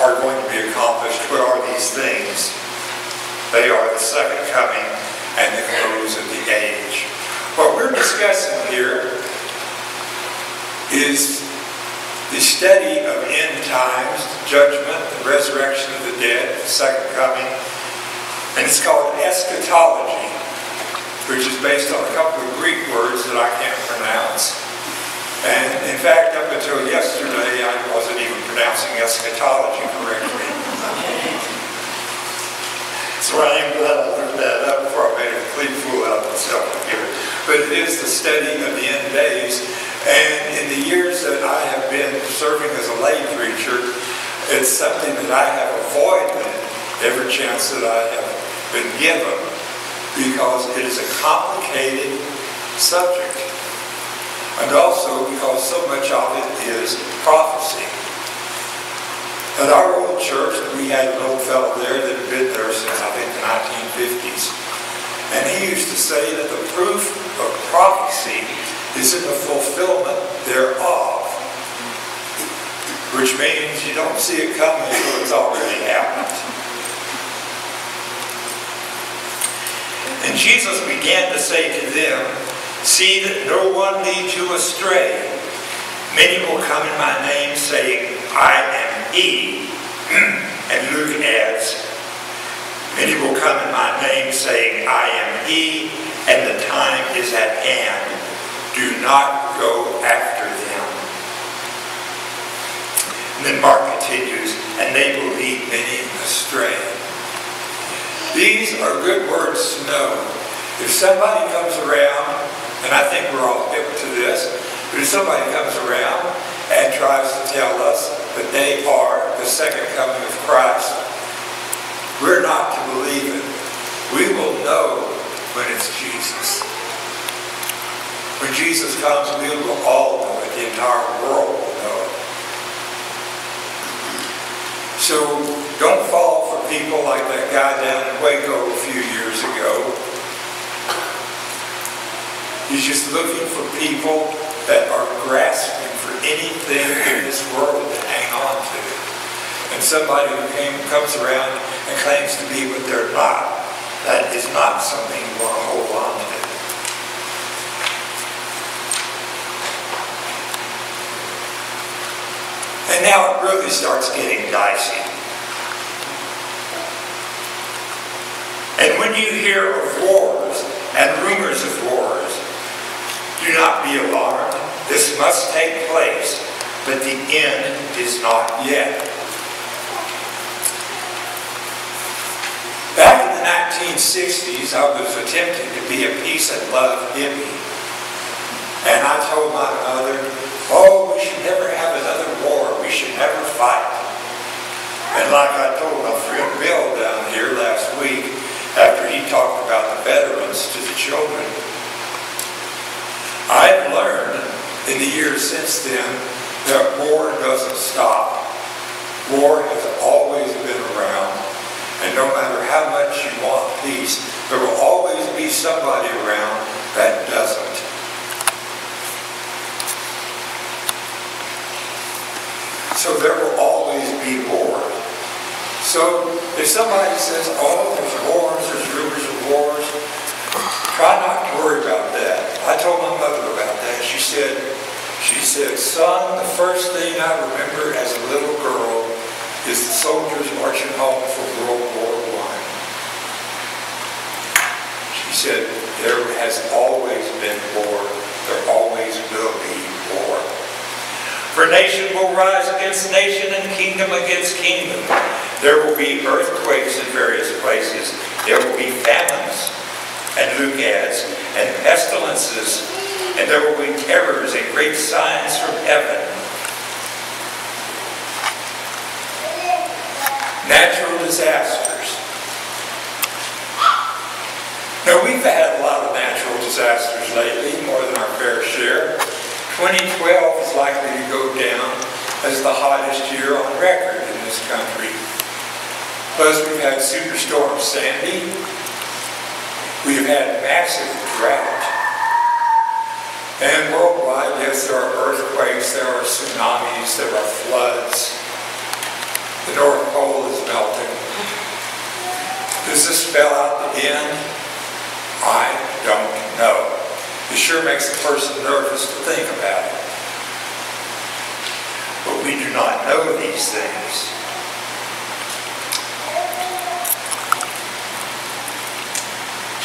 are going to be accomplished. What are these things? They are the second coming and the close of the age. What we're discussing here is the study of end times, the judgment, the resurrection of the dead, the second coming. And it's called eschatology, which is based on a couple of Greek words that I can't pronounce. And in fact, up until yesterday, I wasn't even pronouncing eschatology correctly. So I am glad I looked that up before I made a complete fool out of myself here. But it is the study of the end days. And in the years that I have been serving as a lay preacher, it's something that I have avoided every chance that I have been given, because it is a complicated subject. And also because so much of it is prophecy. At our old church, we had an old fellow there that had been there since, I think, the 1950s. And he used to say that the proof of prophecy is in the fulfillment thereof. Which means you don't see it coming until it's already happened. And Jesus began to say to them, "See that no one leads you astray. Many will come in my name, saying, I am he." And Luke adds, "Many will come in my name, saying, I am he, and the time is at hand. Do not go after them." And then Mark continues, "And they will lead many astray." These are good words to know. If somebody comes around, and I think we're all hip to this, but if somebody comes around and tries to tell us that they are the second coming of Christ, we're not to believe it. We will know when it's Jesus. When Jesus comes, we will all know it. The entire world will know it. So don't fall for people like that guy down in Waco a few years ago. He's just looking for people that are grasping for anything in this world to hang on to. And somebody who comes around and claims to be what they're not, that is not something you want to hold on to. And now it really starts getting dicey. And when you hear of wars and rumors of wars, do not be alarmed. This must take place, but the end is not yet. Back in the 1960s, I was attempting to be a peace and love hippie. And I told my mother, "Oh, we should never have another war. We should never fight." And like I told my friend Bill down here last week, after he talked about the veterans to the children, I've learned in the years since then that war doesn't stop. War has always been around. And no matter how much you want peace, there will always be somebody around that doesn't. So there will always be war. So if somebody says, "Oh, there's wars, there's rumors of wars," try not to worry about that. I told my mother about that. She said, "Son, the first thing I remember as a little girl is the soldiers marching home for World War I." She said, "There has always been war. There always will be war. For nation will rise against nation and kingdom against kingdom. There will be earthquakes in various places. There will be famines," and Luke adds, "and pestilences, and there will be terrors and great signs from heaven." Natural disasters. Now, we've had a lot of natural disasters lately, more than our fair share. 2012 is likely to go down as the hottest year on record in this country. Plus, we've had Superstorm Sandy. We've had massive drought. And worldwide, yes, there are earthquakes, there are tsunamis, there are floods. The North Pole is melting. Does this spell out the end? I don't know. It sure makes a person nervous to think about it. But we do not know these things.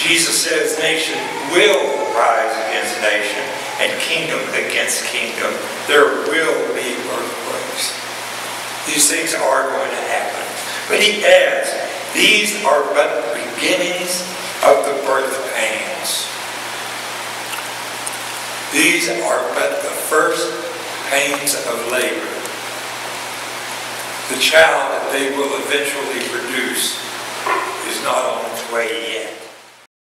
Jesus says nation will rise against nation and kingdom against kingdom. There will be earthquakes. These things are going to happen. But he adds, these are but the beginnings of the birth pains. These are but the first pains of labor. The child that they will eventually produce is not on its way yet.